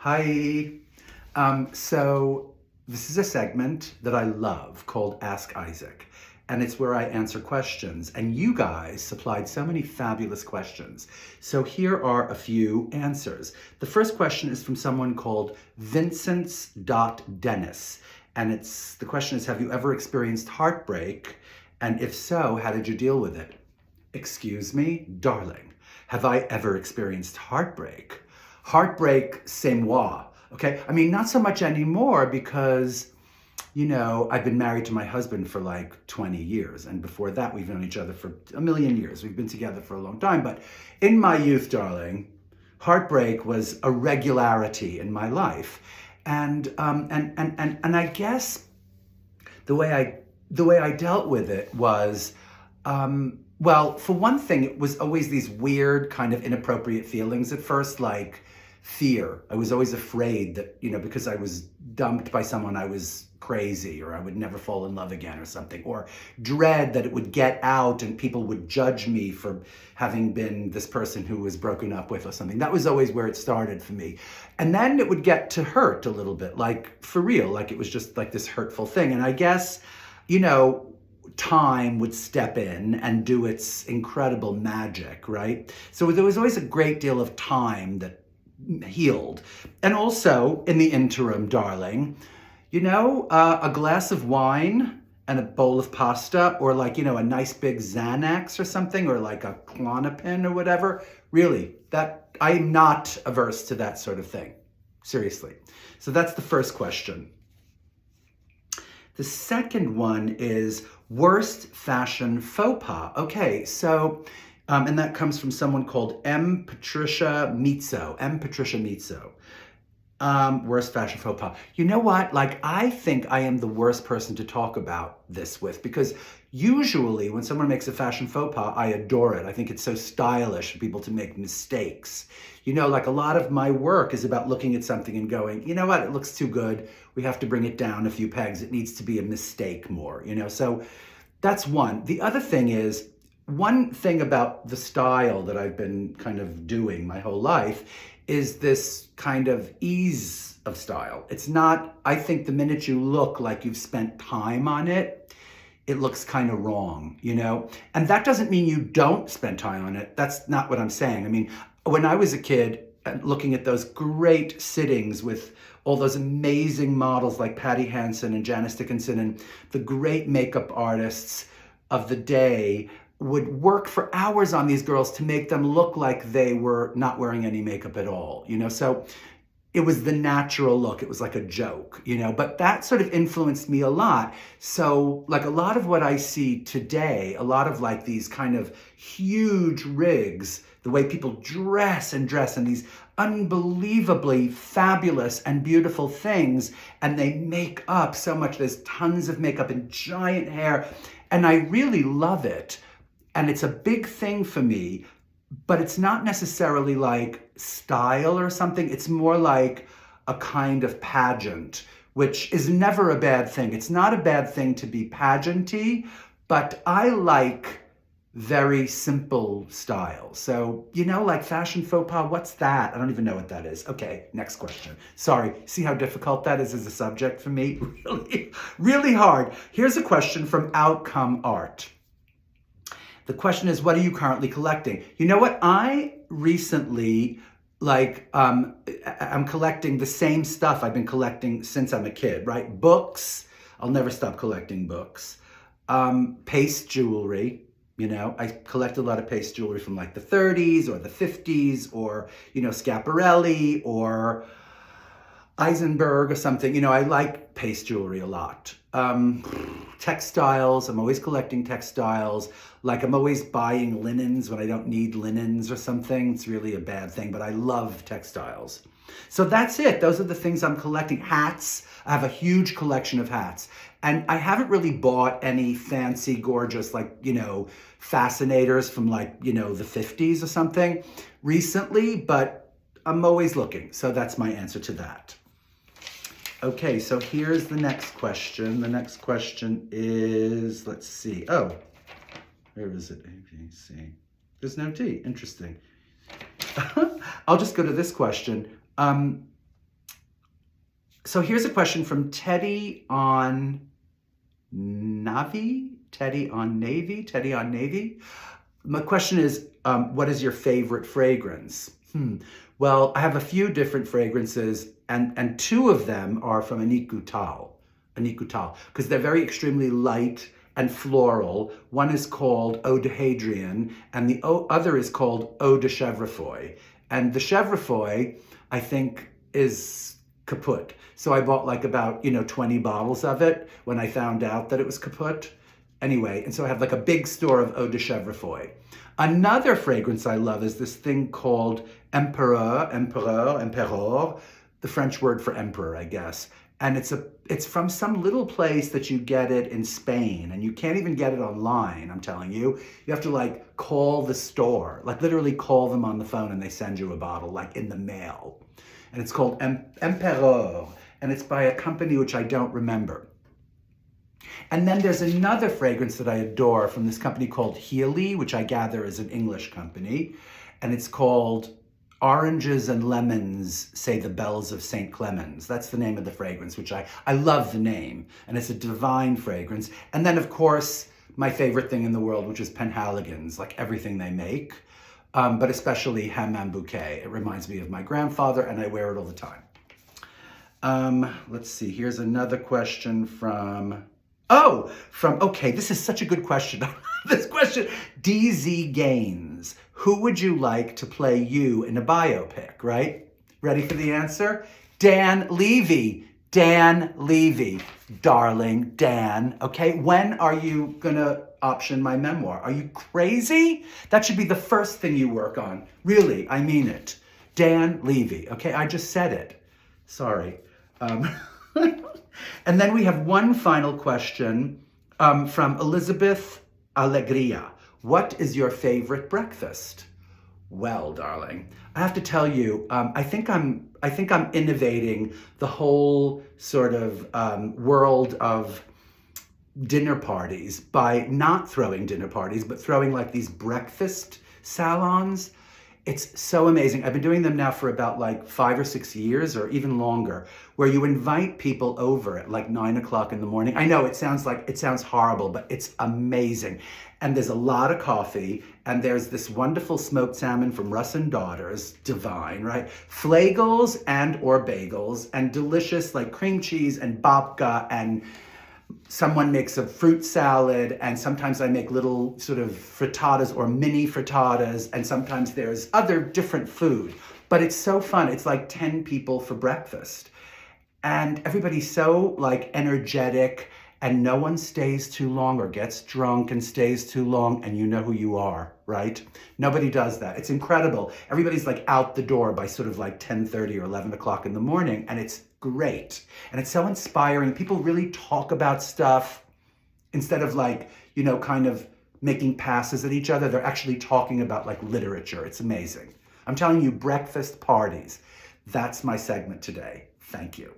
Hi. So this is a segment that I love called Ask Isaac. And it's where I answer questions. And you guys supplied so many fabulous questions. So here are a few answers. The first question is from someone called Vincents.Dennis. And the question is, have you ever experienced heartbreak? And if so, how did you deal with it? Excuse me, darling. Have I ever experienced heartbreak? Heartbreak, c'est moi, okay? I mean, not so much anymore because, I've been married to my husband for like 20 years. And before that, we've known each other for a million years. We've been together for a long time. But in my youth, darling, heartbreak was a regularity in my life. And I guess the way I dealt with it was, well, for one thing, it was always these weird kind of inappropriate feelings at first, like fear. I was always afraid that, because I was dumped by someone, I was crazy, or I would never fall in love again or something, or dread that it would get out and people would judge me for having been this person who was broken up with or something. That was always where it started for me. And then it would get to hurt a little bit, like for real, like it was just like this hurtful thing. And I guess, time would step in and do its incredible magic, right? So there was always a great deal of time that healed. And also, in the interim, darling, a glass of wine and a bowl of pasta, or like, a nice big Xanax or something, or like a Klonopin or whatever, really, that I'm not averse to that sort of thing. Seriously. So that's the first question. The second one is worst fashion faux pas. Okay, so, and that comes from someone called M. Patricia Mizzo. Worst fashion faux pas. You know what? Like, I think I am the worst person to talk about this with, because usually when someone makes a fashion faux pas, I adore it. I think it's so stylish for people to make mistakes. Like a lot of my work is about looking at something and going, you know what? It looks too good. We have to bring it down a few pegs. It needs to be a mistake more, So that's one. The other thing is, one thing about the style that I've been kind of doing my whole life is this kind of ease of style. It's not, I think the minute you look like you've spent time on it, it looks kind of wrong, And that doesn't mean you don't spend time on it. That's not what I'm saying. I mean, when I was a kid, looking at those great sittings with all those amazing models like Patty Hansen and Janice Dickinson and the great makeup artists of the day would work for hours on these girls to make them look like they were not wearing any makeup at all, So it was the natural look. It was like a joke, but that sort of influenced me a lot. So like a lot of what I see today, a lot of like these kind of huge rigs, the way people dress and these unbelievably fabulous and beautiful things, and they make up so much. There's tons of makeup and giant hair, and I really love it. And it's a big thing for me, but it's not necessarily like style or something. It's more like a kind of pageant, which is never a bad thing. It's not a bad thing to be pageanty, but I like very simple style. So, like fashion faux pas, what's that? I don't even know what that is. Okay, next question. Sorry, see how difficult that is as a subject for me? Really, really hard. Here's a question from Outcome Art. The question is, what are you currently collecting? You know what? I recently, I'm collecting the same stuff I've been collecting since I'm a kid, right? Books. I'll never stop collecting books. Paste jewelry. I collect a lot of paste jewelry from like the 30s or the 50s or, Schiaparelli or Eisenberg or something. I like paste jewelry a lot. Textiles, I'm always collecting textiles. Like I'm always buying linens when I don't need linens or something. It's really a bad thing, but I love textiles. So that's it. Those are the things I'm collecting. Hats. I have a huge collection of hats. And I haven't really bought any fancy, gorgeous, fascinators from the 50s or something recently, but I'm always looking. So that's my answer to that. Okay, so here's the next question. The next question is, let's see. Oh, where is it? A, B, C. There's no D. Interesting. I'll just go to this question. So here's a question from Teddy on Navi. Teddy on Navy. Teddy on Navy. My question is, what is your favorite fragrance? Well, I have a few different fragrances, and two of them are from Annick Goutal, because they're very extremely light and floral. One is called Eau de Hadrian, and the other is called Eau de Chèvrefeuille. And the Chèvrefeuille, I think, is kaput. So I bought like about, 20 bottles of it when I found out that it was kaput. Anyway, and so I have like a big store of Eau de Chèvrefeuille. Another fragrance I love is this thing called Empereur, the French word for emperor, I guess. And it's from some little place that you get it in Spain, and you can't even get it online, I'm telling you. You have to like call the store, like literally call them on the phone, and they send you a bottle like in the mail. And it's called Empereur, and it's by a company which I don't remember. And then there's another fragrance that I adore from this company called Healy, which I gather is an English company. And it's called Oranges and Lemons Say the Bells of St. Clemens. That's the name of the fragrance, which I love the name. And it's a divine fragrance. And then, of course, my favorite thing in the world, which is Penhaligon's, like everything they make, but especially Hammam Bouquet. It reminds me of my grandfather, and I wear it all the time. Let's see, here's another question okay, this is such a good question. This question, DZ Gaines. Who would you like to play you in a biopic, right? Ready for the answer? Dan Levy. Dan Levy. Darling Dan, okay? When are you gonna option my memoir? Are you crazy? That should be the first thing you work on. Really, I mean it. Dan Levy, okay? I just said it. Sorry. And then we have one final question from Elizabeth Alegria. What is your favorite breakfast? Well, darling, I have to tell you, I think I'm innovating the whole sort of world of dinner parties by not throwing dinner parties, but throwing like these breakfast salons. It's so amazing. I've been doing them now for about like 5 or 6 years or even longer, where you invite people over at like 9 o'clock in the morning. I know it sounds horrible, but it's amazing. And there's a lot of coffee, and there's this wonderful smoked salmon from Russ and Daughters, divine, right? Flagels and or bagels, and delicious like cream cheese and babka, and someone makes a fruit salad, and sometimes I make little sort of frittatas or mini frittatas, and sometimes there's other different food. But it's so fun. It's like 10 people for breakfast. And everybody's so like energetic, and no one stays too long or gets drunk and stays too long, and you know who you are, right? Nobody does that. It's incredible. Everybody's like out the door by sort of like 10:30 or 11 o'clock in the morning, and it's great. And it's so inspiring. People really talk about stuff instead of like, kind of making passes at each other. They're actually talking about like literature. It's amazing. I'm telling you, breakfast parties. That's my segment today. Thank you.